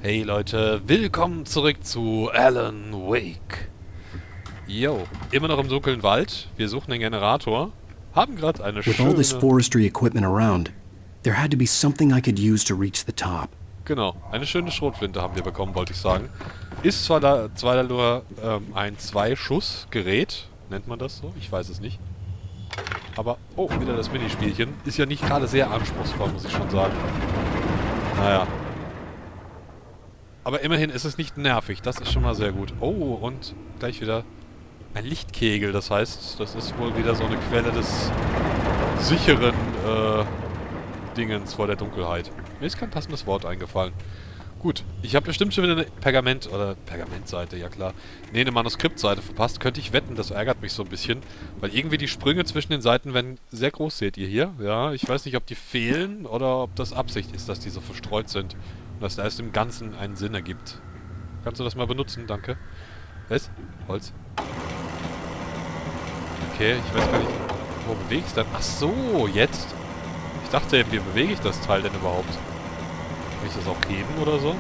Hey Leute, willkommen zurück zu Alan Wake. Yo, immer noch im dunklen Wald. Wir suchen den Generator. Haben gerade eine With all this schöne... forestry equipment around, there had to be something I could use to reach the top. Genau, eine schöne Schrotflinte haben wir bekommen, wollte ich sagen. Ist zwar da nur ein Zwei-Schuss-Gerät, nennt man das so? Ich weiß es nicht. Aber, oh, wieder das Minispielchen. Ist ja nicht gerade sehr anspruchsvoll, muss ich schon sagen. Naja. Aber immerhin ist es nicht nervig, das ist schon mal sehr gut. Oh, und gleich wieder ein Lichtkegel, das heißt, das ist wohl wieder so eine Quelle des sicheren Dingens vor der Dunkelheit. Mir ist kein passendes Wort eingefallen. Gut, ich habe bestimmt schon wieder eine Pergamentseite, ja klar. Nee, eine Manuskriptseite verpasst. Könnte ich wetten, das ärgert mich so ein bisschen. Weil irgendwie die Sprünge zwischen den Seiten werden sehr groß, seht ihr hier. Ja, ich weiß nicht, ob die fehlen oder ob das Absicht ist, dass die so verstreut sind. Und dass da erst im Ganzen einen Sinn ergibt. Kannst du das mal benutzen? Danke. Was? Holz. Okay, ich weiß gar nicht, wo bewege ich es denn? Ach so, jetzt. Ich dachte eben, wie bewege ich das Teil denn überhaupt? Kann ich das auch heben oder so?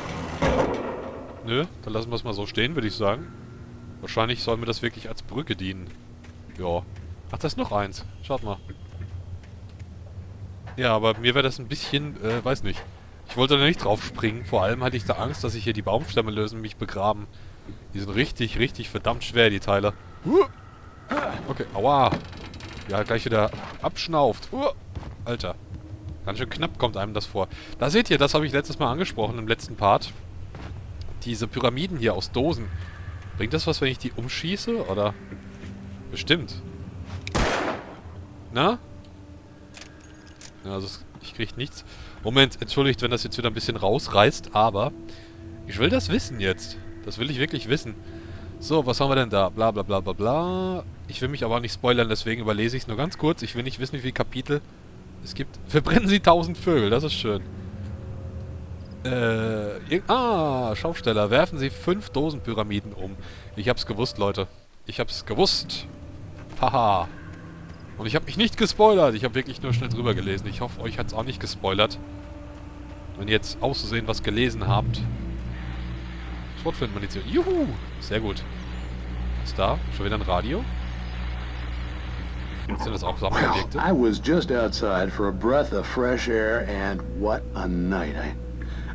Nö, dann lassen wir es mal so stehen, würde ich sagen. Wahrscheinlich soll mir das wirklich als Brücke dienen. Ja. Ach, da ist noch eins. Schaut mal. Ja, aber mir wäre das ein bisschen, weiß nicht. Ich wollte da nicht drauf springen. Vor allem hatte ich da Angst, dass sich hier die Baumstämme lösen und mich begraben. Die sind richtig, richtig verdammt schwer, die Teile. Okay, aua. Ja, gleich wieder abschnauft. Alter. Ganz schön knapp kommt einem das vor. Da seht ihr, das habe ich letztes Mal angesprochen im letzten Part. Diese Pyramiden hier aus Dosen. Bringt das was, wenn ich die umschieße, oder? Bestimmt. Na? Ja, also ich kriege nichts. Moment, entschuldigt, wenn das jetzt wieder ein bisschen rausreißt, aber ich will das wissen jetzt. Das will ich wirklich wissen. So, was haben wir denn da? Bla bla bla bla bla. Ich will mich aber auch nicht spoilern, deswegen überlese ich es nur ganz kurz. Ich will nicht wissen, wie viele Kapitel es gibt. Verbrennen Sie 1000 Vögel, das ist schön. Schausteller, werfen Sie 5 Dosenpyramiden um. Ich hab's gewusst, Leute. Ich hab's gewusst. Haha. Und ich habe mich nicht gespoilert. Ich habe wirklich nur schnell drüber gelesen. Ich hoffe, euch hat's auch nicht gespoilert. Wenn ihr jetzt auszusehen was gelesen habt. Schrotflintenmunition. Juhu! Sehr gut. Was ist da? Schon wieder ein Radio? Sind das auch Sammelobjekte? I was just outside for a breath of fresh air, and what a night.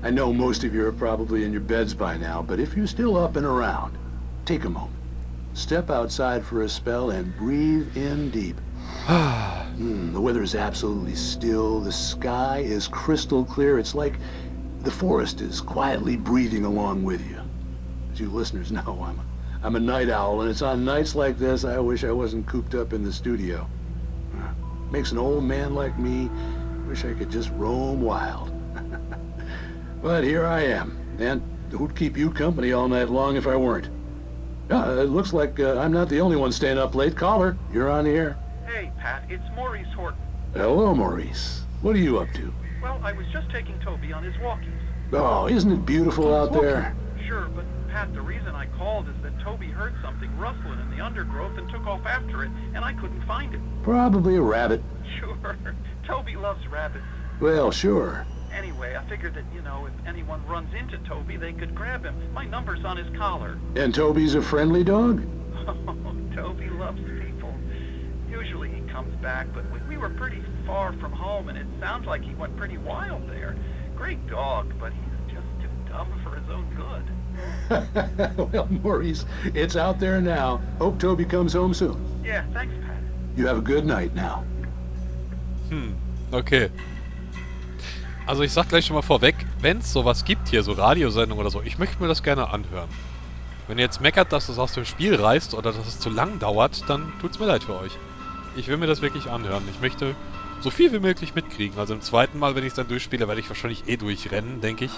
I know most of you are probably in your beds by now, but if you're still up and around, take a moment. Step outside for a spell and breathe in deep. The weather is absolutely still. The sky is crystal clear. It's like the forest is quietly breathing along with you. As you listeners know, I'm a night owl, and it's on nights like this I wish I wasn't cooped up in the studio. Makes an old man like me wish I could just roam wild. But here I am, and who'd keep you company all night long if I weren't? It looks like I'm not the only one staying up late. Caller, you're on the air. Hey, Pat, it's Maurice Horton. Hello, Maurice. What are you up to? Well, I was just taking Toby on his walkies. Oh, isn't it beautiful out there? Sure, but Pat, the reason I called is that Toby heard something rustling in the undergrowth and took off after it, and I couldn't find it. Probably a rabbit. Sure, Toby loves rabbits. Well, sure. Anyway, I figured that, if anyone runs into Toby, they could grab him. My number's on his collar. And Toby's a friendly dog? Oh, Toby loves people. Usually he comes back, but we were pretty far from home, and it sounds like he went pretty wild there. Great dog, but he's just too dumb for his own good. Well, Maurice, it's out there now. Hope Toby comes home soon. Yeah, thanks, Pat. You have a good night now. Okay. Also ich sag gleich schon mal vorweg, wenn es sowas gibt hier, so Radiosendungen oder so, ich möchte mir das gerne anhören. Wenn ihr jetzt meckert, dass es aus dem Spiel reißt oder dass es zu lang dauert, dann tut's mir leid für euch. Ich will mir das wirklich anhören. Ich möchte so viel wie möglich mitkriegen. Also im zweiten Mal, wenn ich es dann durchspiele, werde ich wahrscheinlich durchrennen, denke ich.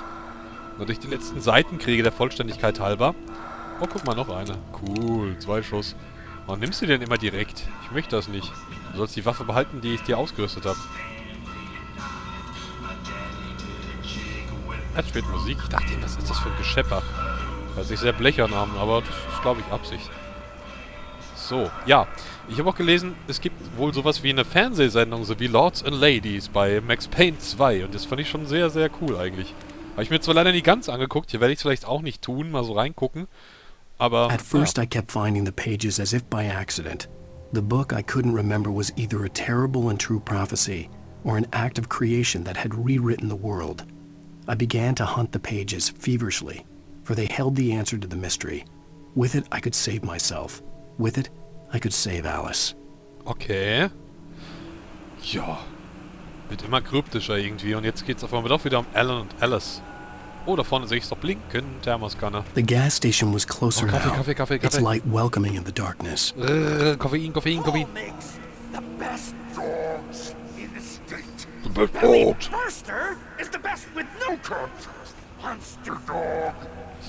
Nur durch die letzten Seiten kriege, der Vollständigkeit halber. Oh, guck mal, noch eine. Cool, 2 Schuss. Warum nimmst du den immer direkt? Ich möchte das nicht. Du sollst die Waffe behalten, die ich dir ausgerüstet habe. Jetzt spielt Musik. Ich dachte, was ist das für ein Geschepper? Hört sich sehr blechern an, aber das ist, glaube ich, Absicht. So, ja. Ich habe auch gelesen, es gibt wohl sowas wie eine Fernsehsendung, so wie Lords and Ladies bei Max Payne 2. Und das fand ich schon sehr, sehr cool eigentlich. Habe ich mir zwar leider nie ganz angeguckt, hier werde ich es vielleicht auch nicht tun, mal so reingucken, aber... At first, I kept finding the pages as if by accident. The book I couldn't remember was either a terrible and true prophecy or an act of creation that had rewritten the world. I began to hunt the pages feverishly, for they held the answer to the mystery. With it, I could save myself. With it, I could save Alice. Okay. Ja. Wird immer kryptischer irgendwie. Und jetzt geht's auf einmal doch wieder um Alan und Alice. Oh, da vorne sehe ich es doch blinken. Thermoskanne. The gas station was closer now. Kaffee. Its light welcoming in the darkness. Koffein. makes the best dogs in the state. The best dogs. Master is the best with no contest. Monster dog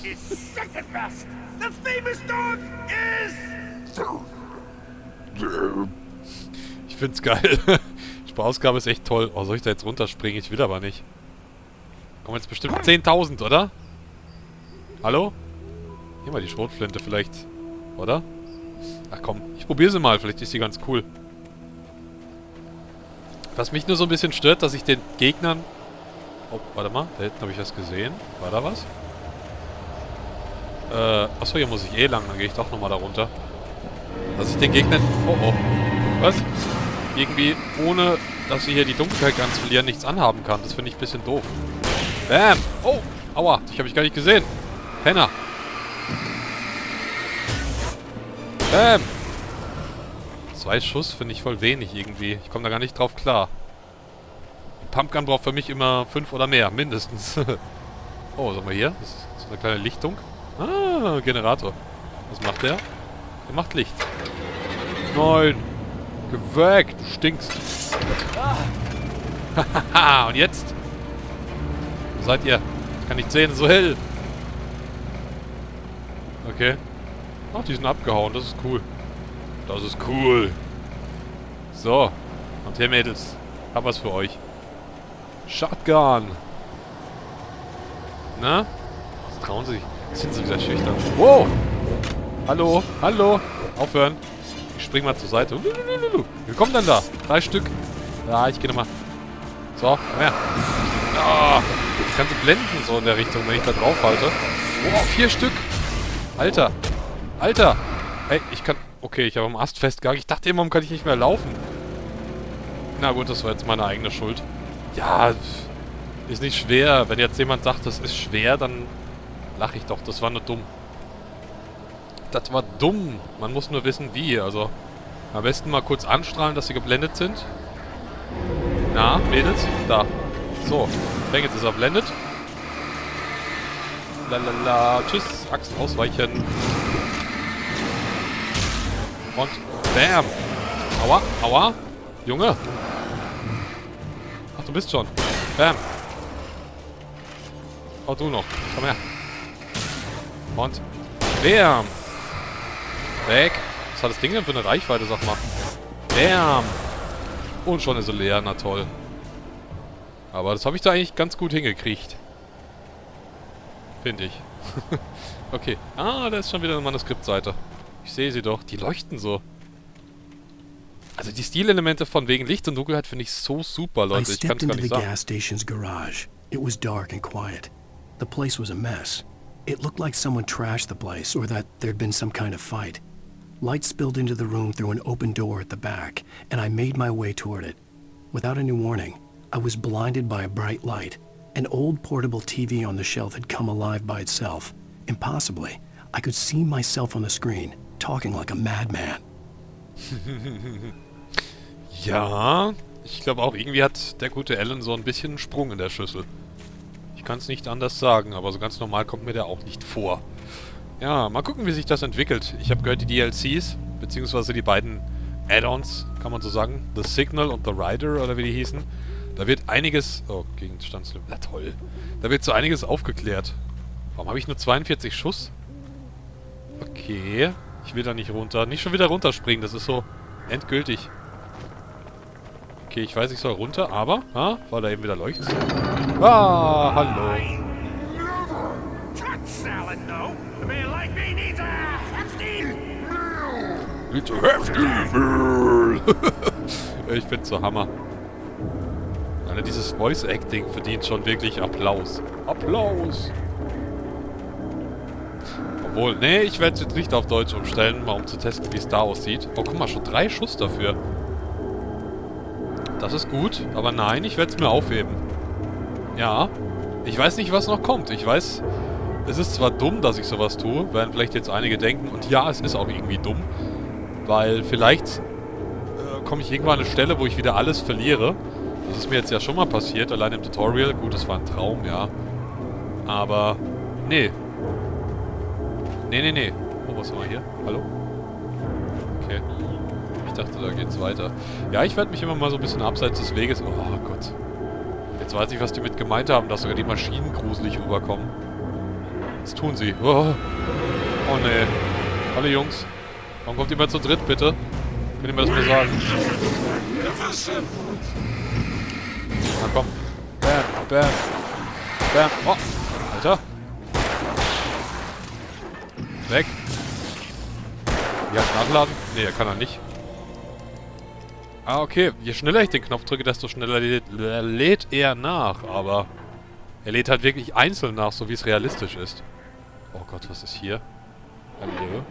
is second best. The famous dog is third. Ich find's geil. Die Sprachausgabe ist echt toll. Oh, soll ich da jetzt runterspringen? Ich will aber nicht. Kommen jetzt bestimmt 10.000, oder? Hallo? Hier mal die Schrotflinte vielleicht. Oder? Ach komm, ich probiere sie mal. Vielleicht ist sie ganz cool. Was mich nur so ein bisschen stört, dass ich den Gegnern... Oh, warte mal. Da hinten habe ich was gesehen. War da was? Achso, hier muss ich eh lang. Dann gehe ich doch nochmal da runter. Dass ich den Gegnern... Oh. Was? Irgendwie, ohne dass sie hier die Dunkelheit ganz verlieren, nichts anhaben kann. Das finde ich ein bisschen doof. Bam! Oh! Aua! Dich habe ich gar nicht gesehen. Penner! Bam! 2 Schuss finde ich voll wenig irgendwie. Ich komme da gar nicht drauf klar. Die Pumpgun braucht für mich immer 5 oder mehr, mindestens. Oh, sag mal hier. Das ist so eine kleine Lichtung. Ah, Generator. Was macht der? Der macht Licht. Nein! Geh weg, du stinkst. Hahaha, und jetzt? Wo seid ihr? Ich kann nicht sehen, so hell. Okay. Ach, die sind abgehauen, das ist cool. Das ist cool. So. Und hier, Mädels. Hab was für euch. Shotgun. Na? Was trauen sie sich? Sind sie wieder schüchtern? Wow! Hallo, hallo! Aufhören! Ich spring mal zur Seite. Wir kommen dann da. 3 Stück. Ja, ich gehe nochmal. So, komm her. Ah, ich kann sie blenden so in der Richtung, wenn ich da drauf halte. Oh, 4 Stück. Alter. Alter. Hey, ich kann... Okay, ich habe am Ast festgehangen. Ich dachte immer, warum kann ich nicht mehr laufen? Na gut, das war jetzt meine eigene Schuld. Ja, ist nicht schwer. Wenn jetzt jemand sagt, das ist schwer, dann lache ich doch. Das war nur dumm. Das war dumm. Man muss nur wissen, wie. Also, am besten mal kurz anstrahlen, dass sie geblendet sind. Na, Mädels? Da. So. Bang, jetzt ist er blendet. Lalala. Tschüss. Axt ausweichen. Und bam. Aua. Aua. Junge. Ach, du bist schon. Bam. Oh, du noch. Komm her. Und bam. Weg. Was hat das Ding denn für eine Reichweite, sag mal? Bam. Und schon ist er leer, na toll. Aber das habe ich da eigentlich ganz gut hingekriegt. Finde ich. Okay. Ah, da ist schon wieder eine Manuskriptseite. Ich sehe sie doch. Die leuchten so. Also die Stilelemente von wegen Licht und Dunkelheit finde ich so super, I Leute. Ich kann stepped es gar into nicht the sagen. gas station's garage. It was dark and quiet. The place was a mess. It looked like someone trashed the place or that there'd been some kind of fight. Light spilled into the room through an open door at the back, and I made my way toward it. Without any warning, I was blinded by a bright light. An old portable TV on the shelf had come alive by itself. Impossibly, I could see myself on the screen, talking like a madman. Ja, ich glaube auch, irgendwie hat der gute Alan so ein bisschen einen Sprung in der Schüssel. Ich kann es nicht anders sagen, aber so ganz normal kommt mir der auch nicht vor. Ja, mal gucken, wie sich das entwickelt. Ich habe gehört, die DLCs, beziehungsweise die beiden Add-ons, kann man so sagen, The Signal und The Rider, oder wie die hießen, da wird einiges... Oh, Gegenstandslimit. Na toll. Da wird so einiges aufgeklärt. Warum habe ich nur 42 Schuss? Okay. Ich will da nicht runter. Nicht schon wieder runterspringen, das ist so endgültig. Okay, ich weiß, ich soll runter, aber... Ah, weil da eben wieder leuchtet. Ah, hallo. Touch salad, no. A man like me needs a hefty meal. It's a hefty meal. Ich find's so Hammer. Alter, dieses Voice-Acting verdient schon wirklich Applaus. Applaus! Obwohl, nee, ich werde es jetzt nicht auf Deutsch umstellen, mal um zu testen, wie es da aussieht. Oh, guck mal, schon 3 Schuss dafür. Das ist gut, aber nein, ich werde es mir aufheben. Ja, ich weiß nicht, was noch kommt. Ich weiß, es ist zwar dumm, dass ich sowas tue, werden vielleicht jetzt einige denken, und ja, es ist auch irgendwie dumm, weil vielleicht komme ich irgendwann an eine Stelle, wo ich wieder alles verliere. Das ist mir jetzt ja schon mal passiert, allein im Tutorial. Gut, das war ein Traum, ja. Aber, nee. Nee. Oh, was haben wir hier? Hallo? Okay. Ich dachte, da geht's weiter. Ja, ich werde mich immer mal so ein bisschen abseits des Weges... Oh Gott. Jetzt weiß ich, was die mit gemeint haben, dass sogar die Maschinen gruselig rüberkommen. Das tun sie. Oh nee. Hallo Jungs. Warum kommt ihr mal zu dritt, bitte? Könnt ihr mir das mal sagen? Na komm. Bam. Oh, Alter. Weg. Ja, nachladen? Nee, er kann er nicht. Ah, okay. Je schneller ich den Knopf drücke, desto schneller lädt er nach. Aber er lädt halt wirklich einzeln nach, so wie es realistisch ist. Oh Gott, was ist hier? Hallo?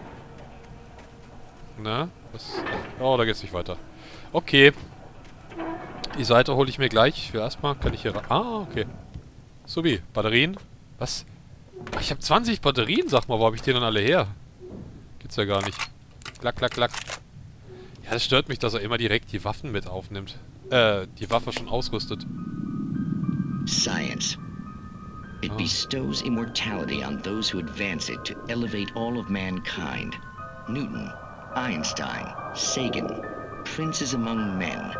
Na? Was? Oh, da geht's nicht weiter. Okay. Die Seite hole ich mir gleich. Für erstmal kann ich hier... Ah, okay. Subi. Batterien? Was? Ach, ich habe 20 Batterien, sag mal. Wo habe ich die denn alle her? Geht's ja gar nicht. Klack. Ja, das stört mich, dass er immer direkt die Waffen mit aufnimmt. Die Waffe schon ausrüstet. Science. It bestows immortality on those who advance it to elevate all of mankind. Newton, Einstein, Sagan, princes among men.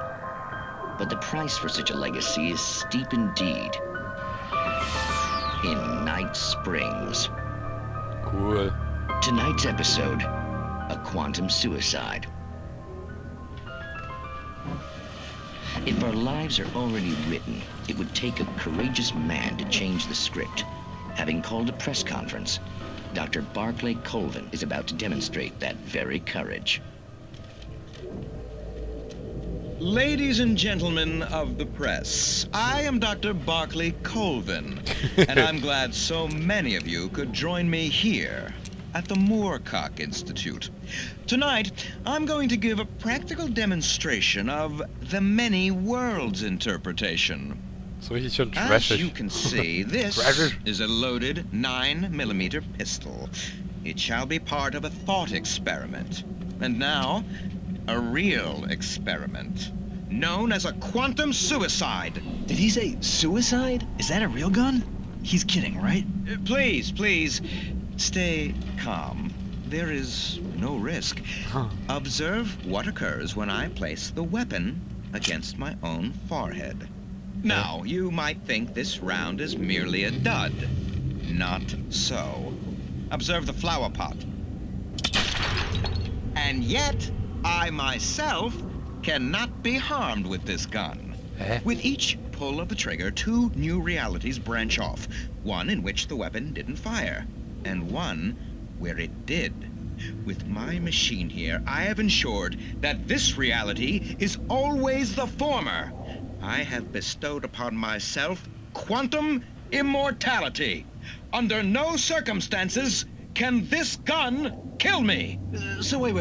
But the price for such a legacy is steep indeed. In Night Springs. Cool. Tonight's episode, a quantum suicide. If our lives are already written, it would take a courageous man to change the script. Having called a press conference, Dr. Barclay Colvin is about to demonstrate that very courage. Ladies and gentlemen of the press, I am Dr. Barclay Colvin, and I'm glad so many of you could join me here at the Moorcock Institute. Tonight, I'm going to give a practical demonstration of the many worlds interpretation. So richtig schön As trashig. you can see, this is a loaded 9mm pistol. It shall be part of a thought experiment. And now, a real experiment, known as a quantum suicide. Did he say suicide? Is that a real gun? He's kidding, right? Please, stay calm. There is no risk. Observe what occurs when I place the weapon against my own forehead. Now, you might think this round is merely a dud. Not so. Observe the flower pot. And yet, I myself cannot be harmed with this gun. With each pull of the trigger, 2 new realities branch off. One in which the weapon didn't fire, and one where it did. With my machine here, I have ensured that this reality is always the former. I have bestowed upon myself quantum immortality. Under no circumstances can this gun kill me. So wait.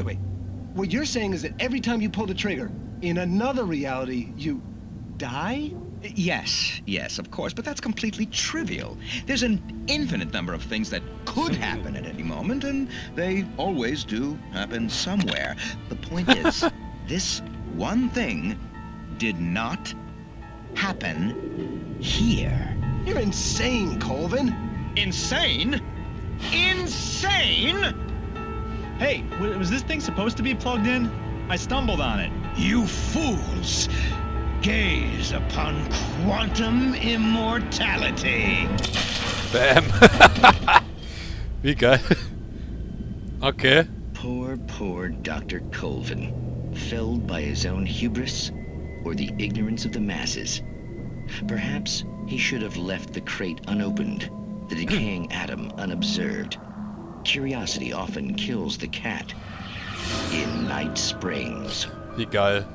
What you're saying is that every time you pull the trigger, in another reality, you die? Yes, of course, but that's completely trivial. There's an infinite number of things that could happen at any moment, and they always do happen somewhere. The point is, this one thing did not happen here. You're insane, Colvin. Insane? Insane? Hey, was this thing supposed to be plugged in? I stumbled on it. You fools! Gaze upon quantum immortality. Bam. Wie geil. Okay. Poor Dr. Colvin, felled by his own hubris or the ignorance of the masses. Perhaps he should have left the crate unopened, the decaying atom unobserved. Curiosity often kills the cat. In Night Springs. Wie geil.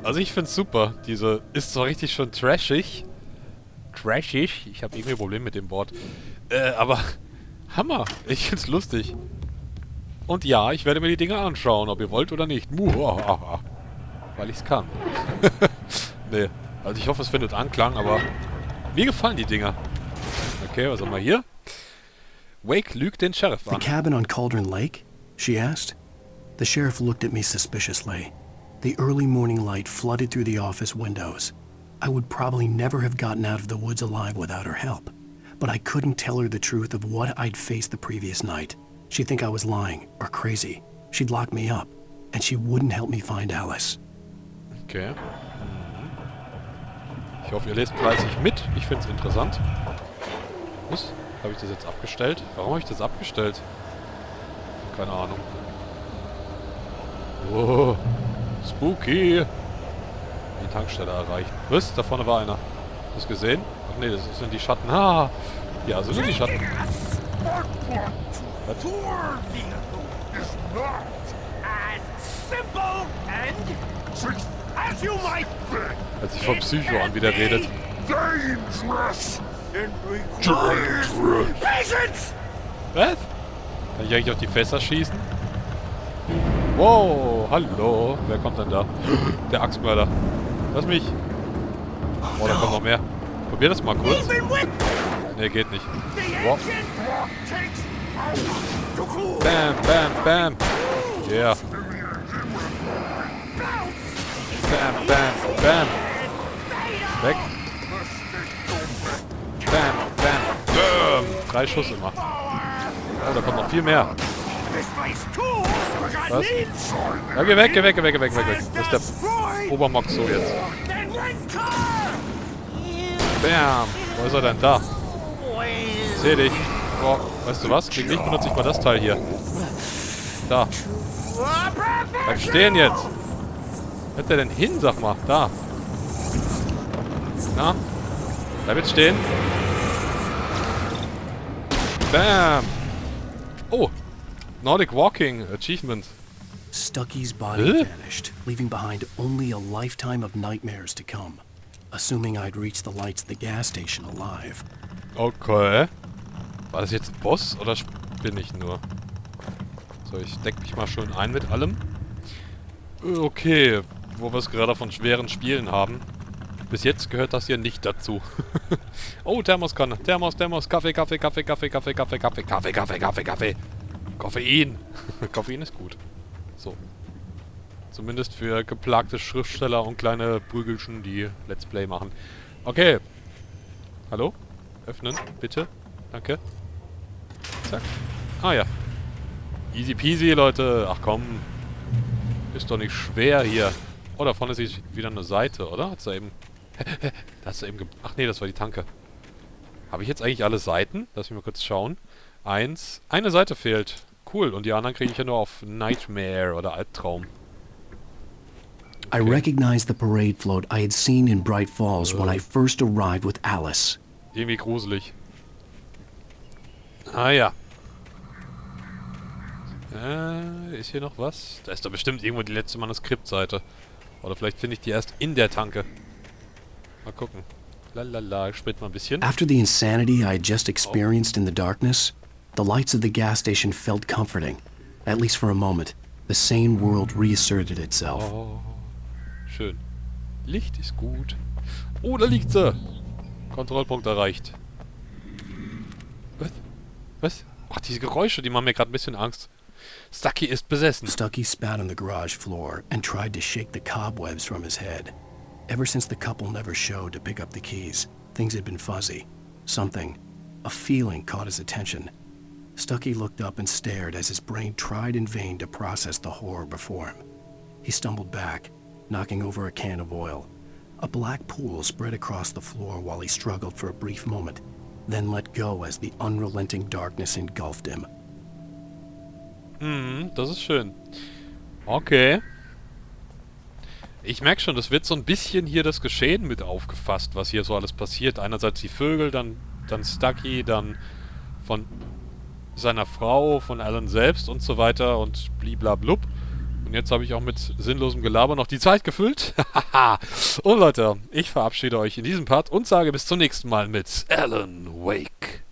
Also ich find's super. Diese ist zwar richtig schon trashig, trashig. Ich habe irgendwie ein Problem mit dem Wort. Aber Hammer. Ich find's lustig. Und ja, ich werde mir die Dinge anschauen, ob ihr wollt oder nicht. Muhahaha. Weil ich's kann. Nee. Also ich hoffe, es findet Anklang, aber mir gefallen die Dinger. Okay, was haben wir hier? Wake lügt den Sheriff an. The cabin on Cauldron Lake? She asked. The sheriff looked at me suspiciously. The early morning light flooded through the office windows. I would probably never have gotten out of the woods alive without her help. But I couldn't tell her the truth of what I'd faced the previous night. She'd think I was lying or crazy. She'd lock me up, and she wouldn't help me find Alice. Okay. Ich hoffe, ihr lest fleißig mit. Ich finde es interessant. Was? Habe ich das jetzt abgestellt? Warum habe ich das abgestellt? Keine Ahnung. Oh, spooky. Die Tankstelle erreicht. Was? Da vorne war einer. Hast du es gesehen? Ach nee, das sind die Schatten. Ah! Ja, so sind die Schatten. Was? Hört sich vom Psycho an, wie der redet. Was? Kann ich eigentlich auf die Fässer schießen? Wow, hallo. Wer kommt denn da? Der Axtmörder. Lass mich. Oh, da kommt noch mehr. Probier das mal kurz. Nee, geht nicht. Wow. Bam, bam, bam. Yeah. Bam, bam, bam. Weg. Bam, bam, bam. 3 Schuss immer. Oh, da kommt noch viel mehr. Was? Ja, geh weg, geh weg, geh weg, geh weg, geh weg. Das ist der Obermox so jetzt. Bam. Wo ist er denn? Da. Seh dich. Oh, weißt du was? Gegen dich benutze ich mal das Teil hier. Da. Bleib stehen jetzt. Wo ist der denn hin, sag mal? Da. Na? Bleib jetzt stehen. Bam. Oh. Nordic Walking Achievement. Stucky's body vanished, leaving behind only a lifetime of nightmares to come. Assuming I'd reached the lights of the gas station alive. Okay. War das jetzt ein Boss oder bin ich nur? So, ich deck mich mal schön ein mit allem. Okay, wo wir es gerade von schweren Spielen haben. Bis jetzt gehört das hier nicht dazu. Oh, Thermoskanne. Thermos, Thermos, Kaffee, Kaffee, Kaffee, Kaffee, Kaffee, Kaffee, Kaffee, Kaffee, Kaffee, Kaffee, Kaffee. Koffein. Koffein ist gut. So. Zumindest für geplagte Schriftsteller und kleine Prügelchen, die Let's Play machen. Okay. Hallo? Öffnen, bitte. Danke. Zack. Ah ja. Easy peasy, Leute. Ach komm. Ist doch nicht schwer hier. Oh, da vorne ist wieder eine Seite, oder? Hat's da eben... da hast du eben... Ach nee, das war die Tanke. Habe ich jetzt eigentlich alle Seiten? Lass mich mal kurz schauen. Eine Seite fehlt. Cool. Und die anderen kriege ich ja nur auf Nightmare oder Albtraum. I recognized the parade float I had seen in Bright Falls when I first arrived with Alice. Irgendwie gruselig. Ah ja. Ist hier noch was? Da ist doch bestimmt irgendwo die letzte Manuskriptseite. Oder vielleicht finde ich die erst in der Tanke. Mal gucken. Lalala, ich sprit mal ein bisschen. After the insanity I had just experienced in the darkness, the lights of the gas station felt comforting. At least for a moment. The sane world reasserted itself. Oh, schön. Licht ist gut. Oh, da liegt sie. Kontrollpunkt erreicht. Was? Was? Ach, diese Geräusche, die machen mir gerade ein bisschen Angst. Stucky ist besessen. Stucky spat on the garage floor and tried to shake the cobwebs from his head. Ever since the couple never showed to pick up the keys, things had been fuzzy. Something, a feeling caught his attention. Stucky looked up and stared as his brain tried in vain to process the horror before him. He stumbled back, knocking over a can of oil. A black pool spread across the floor while he struggled for a brief moment, then let go as the unrelenting darkness engulfed him. Das ist schön. Okay. Ich merke schon, das wird so ein bisschen hier das Geschehen mit aufgefasst, was hier so alles passiert. Einerseits die Vögel, dann Stucky, dann von seiner Frau, von Alan selbst und so weiter und bliblablub. Und jetzt habe ich auch mit sinnlosem Gelaber noch die Zeit gefüllt. Und Leute, ich verabschiede euch in diesem Part und sage bis zum nächsten Mal mit Alan Wake.